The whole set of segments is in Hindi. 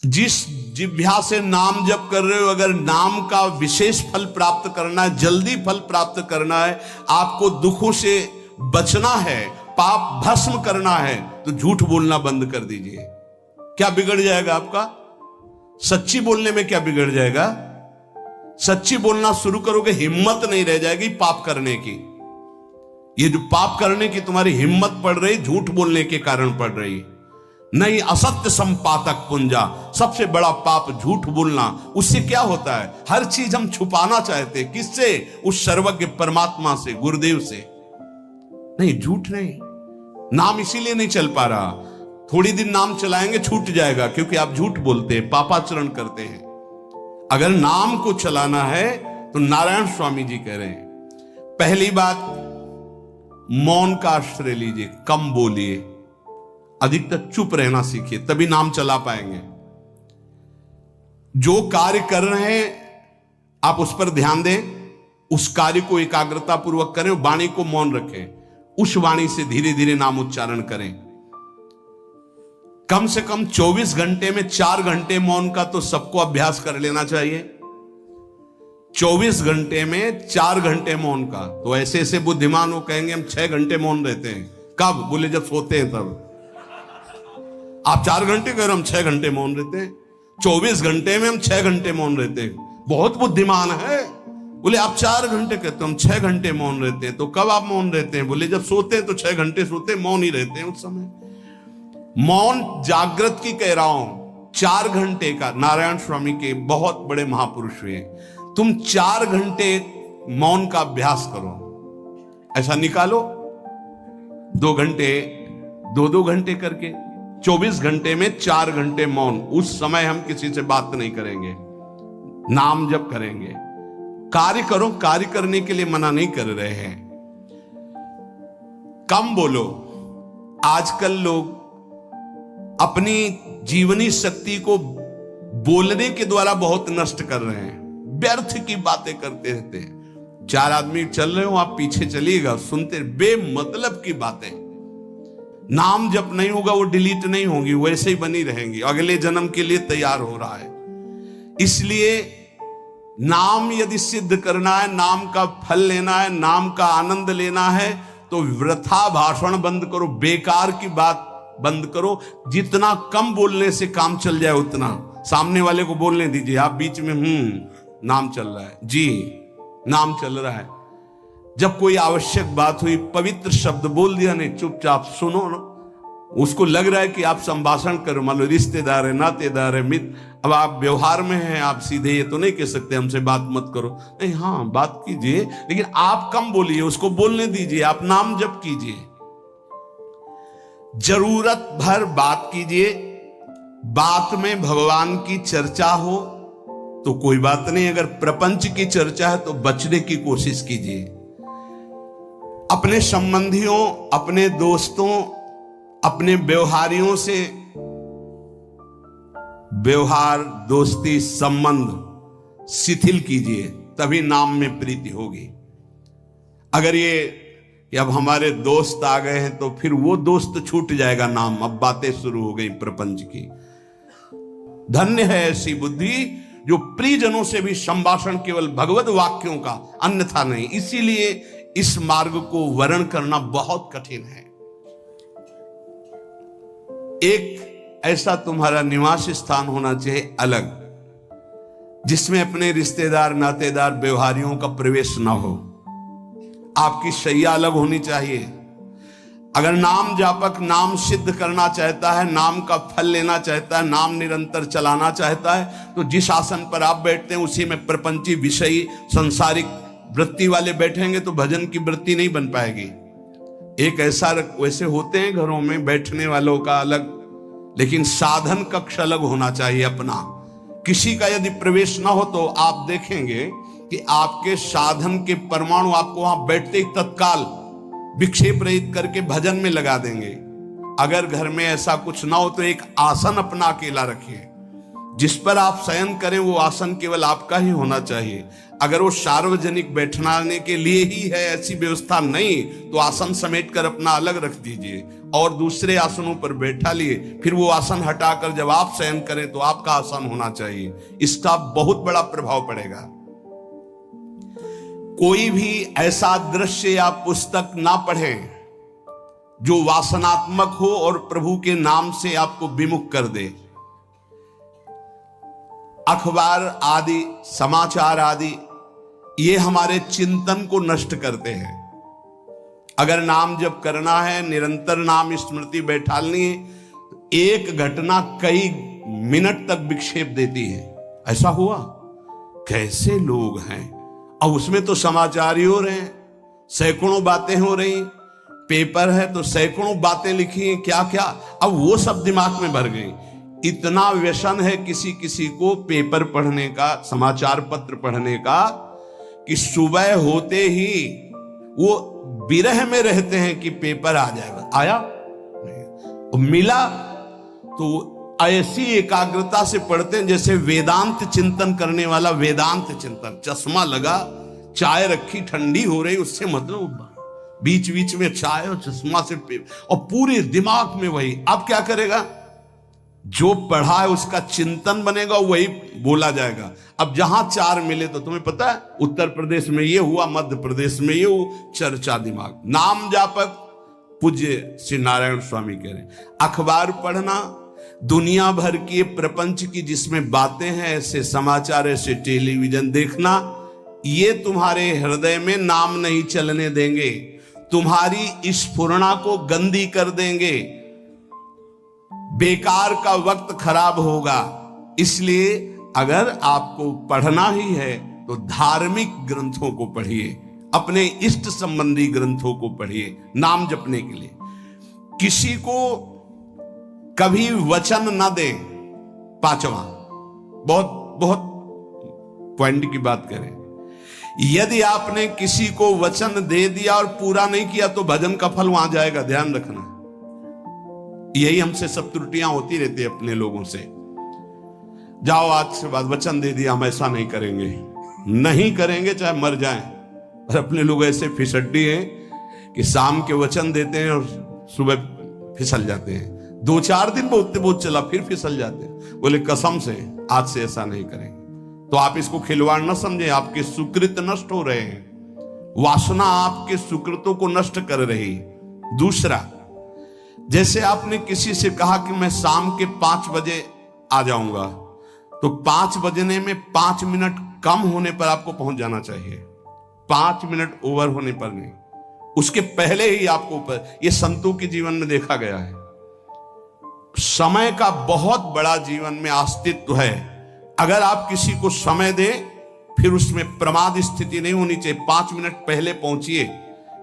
जिस जिह्वा से नाम जप कर रहे हो, अगर नाम का विशेष फल प्राप्त करना है, जल्दी फल प्राप्त करना है, आपको दुखों से बचना है, पाप भस्म करना है, तो झूठ बोलना बंद कर दीजिए। क्या बिगड़ जाएगा आपका? सच्ची बोलने में क्या बिगड़ जाएगा? सच्ची बोलना शुरू करोगे, हिम्मत नहीं रह जाएगी पाप करने की। ये जो पाप करने की तुम्हारी हिम्मत पड़ रही, झूठ बोलने के कारण पड़ रही। नहीं, असत्य संपातक पुंजा, सबसे बड़ा पाप झूठ बोलना। उससे क्या होता है? हर चीज हम छुपाना चाहते, किससे? उस सर्वज्ञ परमात्मा से, गुरुदेव से। नहीं, झूठ नहीं। नाम इसीलिए नहीं चल पा रहा, थोड़ी दिन नाम चलाएंगे छूट जाएगा, क्योंकि आप झूठ बोलते हैं, पापाचरण करते हैं। अगर नाम को चलाना है तो नारायण स्वामी जी कह रहे हैं, पहली बात मौन का आश्रय लीजिए, कम बोलिए, अधिकतर चुप रहना सीखिए, तभी नाम चला पाएंगे। जो कार्य कर रहे हैं आप उस पर ध्यान दें, उस कार्य को एकाग्रता पूर्वक करें, वाणी को मौन रखें, उस वाणी से धीरे धीरे नाम उच्चारण करें। कम से कम 24 घंटे में 4 घंटे मौन का तो सबको अभ्यास कर लेना चाहिए। 24 घंटे में 4 घंटे मौन का। तो ऐसे ऐसे बुद्धिमान वो कहेंगे हम 6 घंटे मौन रहते हैं। कब? बोले जब सोते हैं तब। आप 4 घंटे कह रहे हम 6 घंटे मौन रहते हैं। 24 घंटे में हम 6 घंटे मौन रहते हैं, बहुत बुद्धिमान है। बोले आप 4 घंटे कहते हो, हम 6 घंटे मौन रहते हैं। तो कब आप मौन रहते हैं? बोले जब सोते हैं तो 6 घंटे सोते हैं, मौन ही रहते हैं उस समय। मौन जागृत की कह रहा हूं, 4 घंटे का। नारायण स्वामी के बहुत बड़े महापुरुष हुए, तुम 4 घंटे मौन का अभ्यास करो। ऐसा निकालो 2 घंटे, 2 घंटे करके 24 घंटे में 4 घंटे मौन। उस समय हम किसी से बात नहीं करेंगे, नाम जप करेंगे। कार्य करो, कार्य करने के लिए मना नहीं कर रहे हैं। कम बोलो। आजकल लोग अपनी जीवनी शक्ति को बोलने के द्वारा बहुत नष्ट कर रहे हैं, व्यर्थ की बातें करते रहते हैं। 4 आदमी चल रहे हो, आप पीछे चलिएगा, सुनते, बेमतलब की बातें। नाम जब नहीं होगा वो डिलीट नहीं होंगी, वैसे ही बनी रहेंगी, अगले जन्म के लिए तैयार हो रहा है। इसलिए नाम यदि सिद्ध करना है, नाम का फल लेना है, नाम का आनंद लेना है, तो वृथा भाषण बंद करो, बेकार की बात बंद करो। जितना कम बोलने से काम चल जाए उतना। सामने वाले को बोलने दीजिए, आप बीच में नाम चल रहा है, जी नाम चल रहा है। जब कोई आवश्यक बात हुई, पवित्र शब्द बोल दिया, नहीं चुपचाप सुनो ना। उसको लग रहा है कि आप संभाषण करो, मान लो रिश्तेदार है, नातेदार है, मित्र। अब आप व्यवहार में हैं, आप सीधे ये तो नहीं कह सकते हमसे बात मत करो, नहीं, हाँ बात कीजिए, लेकिन आप कम बोलिए, उसको बोलने दीजिए, आप नाम जप कीजिए, जरूरत भर बात कीजिए। बात में भगवान की चर्चा हो तो कोई बात नहीं, अगर प्रपंच की चर्चा है तो बचने की कोशिश कीजिए। अपने संबंधियों, अपने दोस्तों, अपने व्यवहारियों से व्यवहार, दोस्ती, संबंध शिथिल कीजिए, तभी नाम में प्रीति होगी। अगर ये कि अब हमारे दोस्त आ गए हैं तो फिर वो दोस्त छूट जाएगा नाम, अब बातें शुरू हो गई प्रपंच की। धन्य है ऐसी बुद्धि जो प्रियजनों से भी संभाषण केवल भगवत वाक्यों का, अन्यथा नहीं। इसीलिए इस मार्ग को वर्ण करना बहुत कठिन है। एक ऐसा तुम्हारा निवास स्थान होना चाहिए अलग, जिसमें अपने रिश्तेदार, नातेदार, व्यवहारियों का प्रवेश ना हो। आपकी शैया अलग होनी चाहिए। अगर नाम जापक नाम सिद्ध करना चाहता है, नाम का फल लेना चाहता है, नाम निरंतर चलाना चाहता है, तो जिस आसन पर आप बैठते हैं उसी में प्रपंची, विषयी, सांसारिक वृत्ति वाले बैठेंगे तो भजन की वृत्ति नहीं बन पाएगी। एक ऐसा, वैसे होते हैं घरों में बैठने वालों का अलग, लेकिन साधन कक्ष अलग होना चाहिए अपना। किसी का यदि प्रवेश ना हो तो आप देखेंगे कि आपके साधन के परमाणु आपको वहां बैठते ही तत्काल विक्षेप रहित करके भजन में लगा देंगे। अगर घर में ऐसा कुछ ना हो तो एक आसन अपना अकेला रखिए, जिस पर आप शयन करें वो आसन केवल आपका ही होना चाहिए। अगर वो सार्वजनिक बैठने के लिए ही है, ऐसी व्यवस्था नहीं, तो आसन समेट कर अपना अलग रख दीजिए और दूसरे आसनों पर बैठा लिए, फिर वो आसन हटाकर जब आप शयन करें तो आपका आसन होना चाहिए। इसका बहुत बड़ा प्रभाव पड़ेगा। कोई भी ऐसा दृश्य या पुस्तक ना पढ़ें जो वासनात्मक हो और प्रभु के नाम से आपको विमुख कर दे। अखबार आदि, समाचार आदि, ये हमारे चिंतन को नष्ट करते हैं। अगर नाम जप करना है, निरंतर नाम स्मृति बैठालनी है, एक घटना कई मिनट तक विक्षेप देती है। ऐसा हुआ, कैसे लोग हैं। अब उसमें तो समाचार ही हो रहे हैं, सैकड़ों बातें हो रही, पेपर है तो सैकड़ों बातें लिखी हैं, क्या क्या, अब वो सब दिमाग में भर गई। इतना व्यसन है किसी किसी को पेपर पढ़ने का, समाचार पत्र पढ़ने का, कि सुबह होते ही वो विरह में रहते हैं कि पेपर आ जाएगा। आया नहीं, मिला तो ऐसी एकाग्रता से पढ़ते हैं जैसे वेदांत चिंतन करने वाला वेदांत चिंतन। चश्मा लगा, चाय रखी, ठंडी हो रही, उससे मतलब बीच बीच में चाय और चश्मा से और पूरे दिमाग में वही। अब क्या करेगा, जो पढ़ा है उसका चिंतन बनेगा, वही बोला जाएगा। अब जहां चार मिले तो तुम्हें पता है, उत्तर प्रदेश में ये हुआ, मध्य प्रदेश में ये हुआ, चर्चा दिमाग। नाम जापक पूज्य श्री नारायण स्वामी कह रहे, अखबार पढ़ना, दुनिया भर के प्रपंच की जिसमें बातें हैं, ऐसे समाचार, ऐसे टेलीविजन देखना, ये तुम्हारे हृदय में नाम नहीं चलने देंगे, तुम्हारी स्फुरणा को गंदी कर देंगे, बेकार का वक्त खराब होगा। इसलिए अगर आपको पढ़ना ही है तो धार्मिक ग्रंथों को पढ़िए, अपने इष्ट संबंधी ग्रंथों को पढ़िए नाम जपने के लिए। किसी को कभी वचन न दें। पांचवा, बहुत बहुत पॉइंट की बात करें, यदि आपने किसी को वचन दे दिया और पूरा नहीं किया तो भजन का फल वहां जाएगा, ध्यान रखना। यही हमसे सब त्रुटियां होती रहती है अपने लोगों से। जाओ आज से बाद वचन दे दिया, हम ऐसा नहीं करेंगे, नहीं करेंगे चाहे मर जाएं। और अपने लोग ऐसे फिसड्डी हैं कि शाम के वचन देते हैं और सुबह फिसल जाते हैं। 2-4 दिन बोलते बहुत चला, फिर फिसल जाते हैं। बोले कसम से आज से ऐसा नहीं करेंगे। तो आप इसको खिलवाड़ न समझे, आपके सुकृत नष्ट हो रहे हैं, वासना आपके सुकृतों को नष्ट कर रही। दूसरा, जैसे आपने किसी से कहा कि मैं शाम के 5 बजे आ जाऊंगा, तो 5 बजने में 5 मिनट कम होने पर आपको पहुंच जाना चाहिए, 5 मिनट ओवर होने पर नहीं, उसके पहले ही आपको ऊपर। यह संतों के जीवन में देखा गया है। समय का बहुत बड़ा जीवन में अस्तित्व है। अगर आप किसी को समय दें, फिर उसमें प्रमाद स्थिति नहीं होनी चाहिए। 5 मिनट पहले पहुंचिए।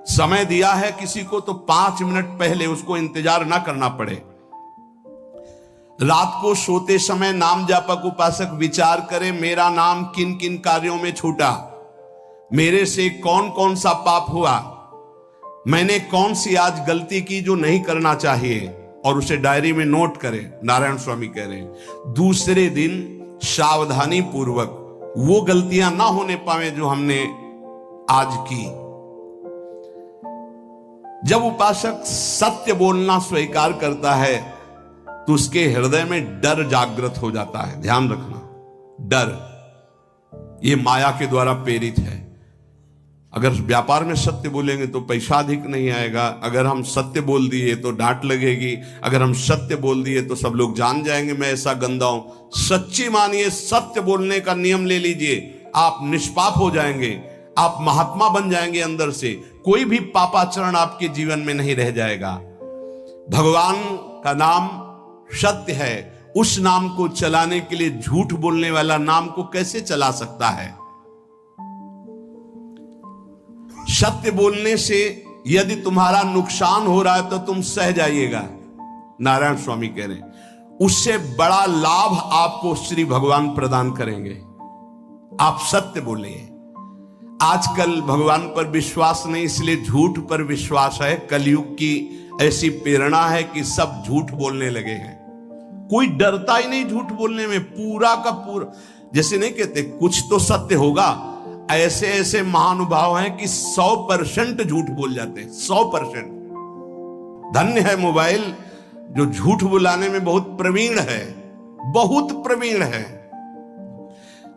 समय दिया है किसी को तो 5 मिनट पहले, उसको इंतजार ना करना पड़े। रात को सोते समय नाम जापक उपासक विचार करे, मेरा नाम किन किन कार्यों में छूटा, मेरे से कौन कौन सा पाप हुआ, मैंने कौन सी आज गलती की जो नहीं करना चाहिए, और उसे डायरी में नोट करें। नारायण स्वामी कह रहे हैं दूसरे दिन सावधानी पूर्वक वो गलतियां ना होने पावे जो हमने आज की। जब उपासक सत्य बोलना स्वीकार करता है तो उसके हृदय में डर जागृत हो जाता है। ध्यान रखना, डर ये माया के द्वारा प्रेरित है। अगर व्यापार में सत्य बोलेंगे तो पैसा अधिक नहीं आएगा, अगर हम सत्य बोल दिए तो डांट लगेगी, अगर हम सत्य बोल दिए तो सब लोग जान जाएंगे मैं ऐसा गंदा हूं। सच्ची मानिए, सत्य बोलने का नियम ले लीजिए, आप निष्पाप हो जाएंगे, आप महात्मा बन जाएंगे अंदर से। कोई भी पापाचरण आपके जीवन में नहीं रह जाएगा। भगवान का नाम सत्य है, उस नाम को चलाने के लिए झूठ बोलने वाला नाम को कैसे चला सकता है। सत्य बोलने से यदि तुम्हारा नुकसान हो रहा है तो तुम सह जाइएगा। नारायण स्वामी कह रहे हैं उससे बड़ा लाभ आपको श्री भगवान प्रदान करेंगे। आप सत्य बोलिए। आजकल भगवान पर विश्वास नहीं, इसलिए झूठ पर विश्वास है। कलयुग की ऐसी प्रेरणा है कि सब झूठ बोलने लगे हैं। कोई डरता ही नहीं झूठ बोलने में, पूरा का पूरा। जैसे नहीं कहते कुछ तो सत्य होगा, ऐसे ऐसे महानुभाव हैं कि 100% झूठ बोल जाते हैं, 100%। धन्य है मोबाइल जो झूठ बुलाने में बहुत प्रवीण है, बहुत प्रवीण है।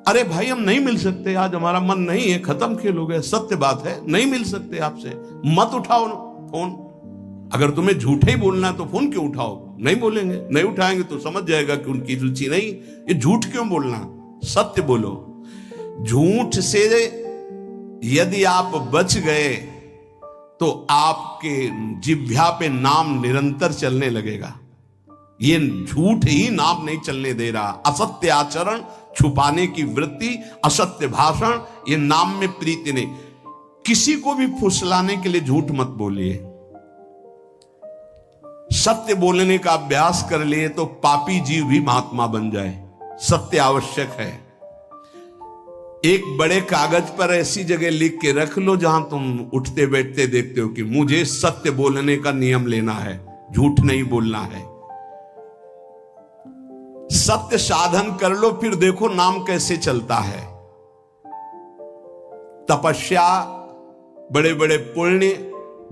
अरे भाई हम नहीं मिल सकते, आज हमारा मन नहीं है, खत्म खेल हो गया, सत्य बात है, नहीं मिल सकते आपसे, मत उठाओ फोन। अगर तुम्हें झूठे ही बोलना है तो फोन क्यों उठाओ? नहीं बोलेंगे, नहीं उठाएंगे तो समझ जाएगा कि उनकी रुचि नहीं। ये झूठ क्यों बोलना, सत्य बोलो। झूठ से यदि आप बच गए तो आपके जिह्वा पे नाम निरंतर चलने लगेगा। ये झूठ ही नाम नहीं चलने दे रहा। असत्य आचरण, छुपाने की वृत्ति, असत्य भाषण, ये नाम में प्रीति नहीं। किसी को भी फुसलाने के लिए झूठ मत बोलिए। सत्य बोलने का अभ्यास कर लिए तो पापी जीव भी महात्मा बन जाए। सत्य आवश्यक है। एक बड़े कागज पर ऐसी जगह लिख के रख लो जहां तुम उठते बैठते देखते हो कि मुझे सत्य बोलने का नियम लेना है, झूठ नहीं बोलना है। सत्य साधन कर लो, फिर देखो नाम कैसे चलता है। तपस्या, बड़े बड़े पुण्य,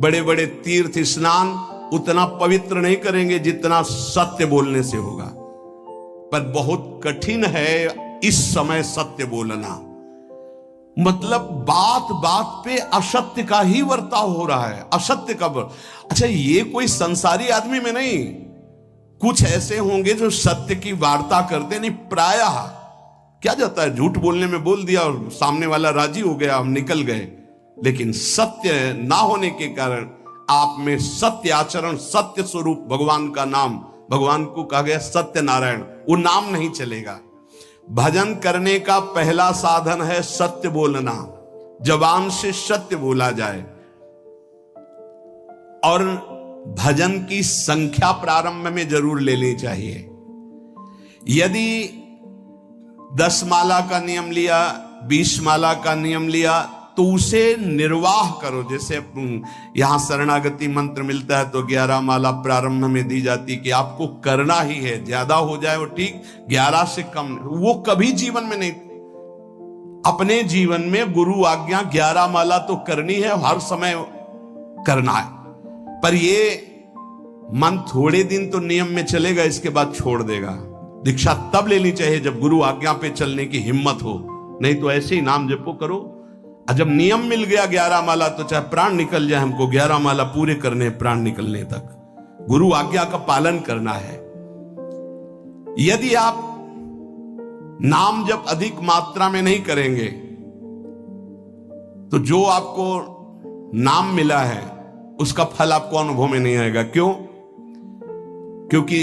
बड़े बड़े तीर्थ स्नान उतना पवित्र नहीं करेंगे जितना सत्य बोलने से होगा। पर बहुत कठिन है इस समय सत्य बोलना। मतलब बात बात पे असत्य का ही वर्ताव हो रहा है, असत्य का अच्छा, ये कोई संसारी आदमी में नहीं, कुछ ऐसे होंगे जो सत्य की वार्ता करते नहीं। प्रायः क्या जाता है, झूठ बोलने में बोल दिया और सामने वाला राजी हो गया, हम निकल गए। लेकिन सत्य ना होने के कारण आप में सत्य आचरण, सत्य स्वरूप भगवान का नाम, भगवान को कहा गया सत्य नारायण, वो नाम नहीं चलेगा। भजन करने का पहला साधन है सत्य बोलना। जबान से सत्य बोला जाए। और भजन की संख्या प्रारंभ में जरूर लेनी चाहिए। यदि 10 माला का नियम लिया, 20 माला का नियम लिया, तो उसे निर्वाह करो। जैसे यहां शरणागति मंत्र मिलता है तो 11 माला प्रारंभ में दी जाती कि आपको करना ही है, ज्यादा हो जाए वो ठीक, 11 से कम वो कभी जीवन में नहीं। अपने जीवन में गुरु आज्ञा 11 माला तो करनी है, हर समय करना है। पर ये मन थोड़े दिन तो नियम में चलेगा, इसके बाद छोड़ देगा। दीक्षा तब लेनी चाहिए जब गुरु आज्ञा पे चलने की हिम्मत हो, नहीं तो ऐसे ही नाम जपो करो। जब नियम मिल गया 11 माला तो चाहे प्राण निकल जाए, हमको 11 माला पूरे करने, प्राण निकलने तक गुरु आज्ञा का पालन करना है। यदि आप नाम जब अधिक मात्रा में नहीं करेंगे तो जो आपको नाम मिला है उसका फल आपको अनुभव में नहीं आएगा। क्यों? क्योंकि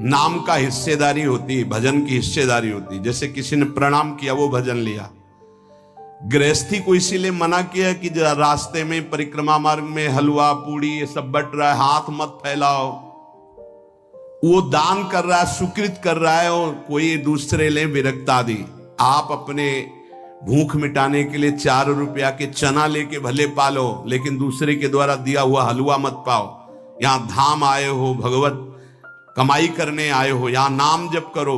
नाम का हिस्सेदारी होती, भजन की हिस्सेदारी होती। जैसे किसी ने प्रणाम किया, वो भजन लिया। गृहस्थी को इसीलिए मना किया कि रास्ते में परिक्रमा मार्ग में हलवा पूड़ी ये सब बट रहा है, हाथ मत फैलाओ। वो दान कर रहा है, सुकृत कर रहा है, और कोई दूसरे ले विरक्त आदि। आप अपने भूख मिटाने के लिए 4 रुपया के चना लेके भले पालो, लेकिन दूसरे के द्वारा दिया हुआ हलवा मत पाओ। यहां धाम आए हो, भगवत कमाई करने आए हो, यहां नाम जप करो,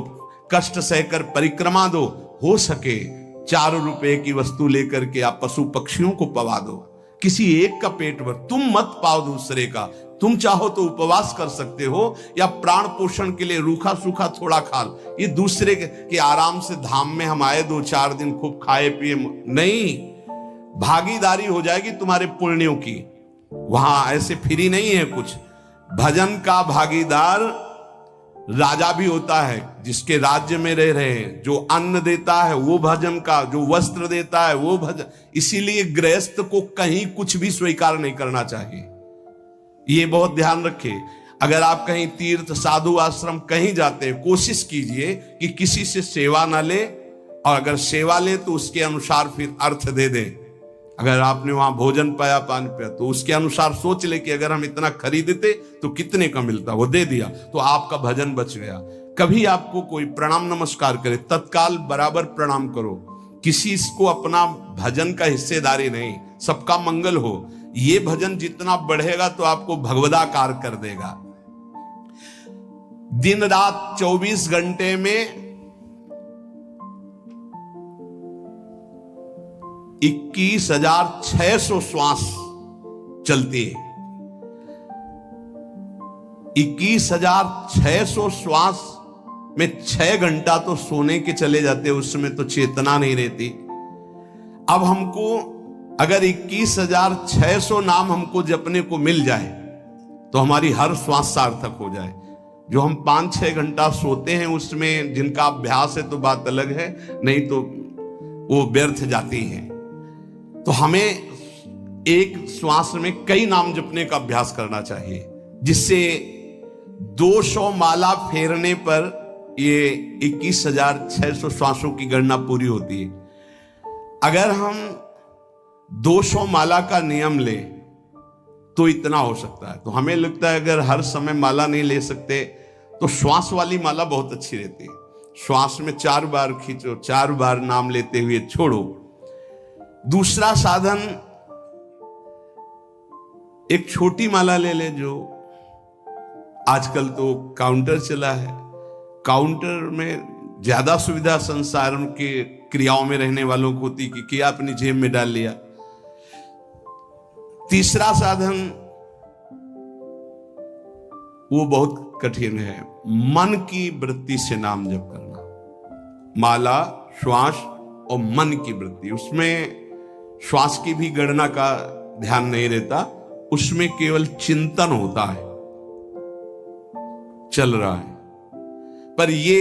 कष्ट सहकर परिक्रमा दो। हो सके 4 रुपए की वस्तु लेकर के आप पशु पक्षियों को पवा दो, किसी एक का पेट भर, तुम मत पाओ दूसरे का। तुम चाहो तो उपवास कर सकते हो, या प्राण पोषण के लिए रूखा सूखा थोड़ा खा लो। ये दूसरे के आराम से धाम में हम आए 2-4 दिन खूब खाए पिए नहीं, भागीदारी हो जाएगी तुम्हारे पुण्यों की। वहां ऐसे फ्री नहीं है कुछ। भजन का भागीदार राजा भी होता है, जिसके राज्य में रह रहे हैं। जो अन्न देता है वो भजन का, जो वस्त्र देता है वो भजन। इसीलिए गृहस्थ को कहीं कुछ भी स्वीकार नहीं करना चाहिए। ये बहुत ध्यान रखिए। अगर आप कहीं तीर्थ साधु आश्रम कहीं जाते हैं, कोशिश कीजिए कि किसी से सेवा ना ले, और अगर सेवा ले तो उसके अनुसार फिर अर्थ दे दे। अगर आपने वहां भोजन पाया, पान पाया, तो उसके अनुसार सोच ले कि अगर हम इतना खरीदते तो कितने का मिलता, वो दे दिया तो आपका भजन बच गया। कभी आपको कोई प्रणाम नमस्कार करे, तत्काल बराबर प्रणाम करो। किसी को अपना भजन का हिस्सेदारी नहीं, सबका मंगल हो। ये भजन जितना बढ़ेगा तो आपको भगवदाकार कर देगा। दिन रात 24 घंटे में 21,600 श्वास चलती है। 21,600 श्वास में 6 घंटा तो सोने के चले जाते, उसमें तो चेतना नहीं रहती। अब हमको अगर 21,600 नाम हमको जपने को मिल जाए तो हमारी हर श्वास सार्थक हो जाए। जो हम 5-6 घंटा सोते हैं उसमें जिनका अभ्यास है तो बात अलग है, नहीं तो वो व्यर्थ जाती है। तो हमें एक श्वास में कई नाम जपने का अभ्यास करना चाहिए, जिससे 200 माला फेरने पर ये 21,600 श्वासों की गणना पूरी होती है। अगर हम 200 माला का नियम ले तो इतना हो सकता है। तो हमें लगता है अगर हर समय माला नहीं ले सकते तो श्वास वाली माला बहुत अच्छी रहती है। श्वास में 4 बार खींचो, 4 बार नाम लेते हुए छोड़ो। दूसरा साधन, एक छोटी माला ले ले, जो आजकल तो काउंटर चला है। काउंटर में ज्यादा सुविधा संसार के क्रियाओं में रहने वालों को होती कि किया अपनी जेब में डाल लिया। तीसरा साधन वो बहुत कठिन है, मन की वृत्ति से नाम जप करना। माला, श्वास और मन की वृत्ति, उसमें श्वास की भी गणना का ध्यान नहीं रहता, उसमें केवल चिंतन होता है, चल रहा है। पर ये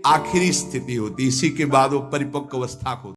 आखिरी स्थिति होती, इसी के बाद वो परिपक्व अवस्था को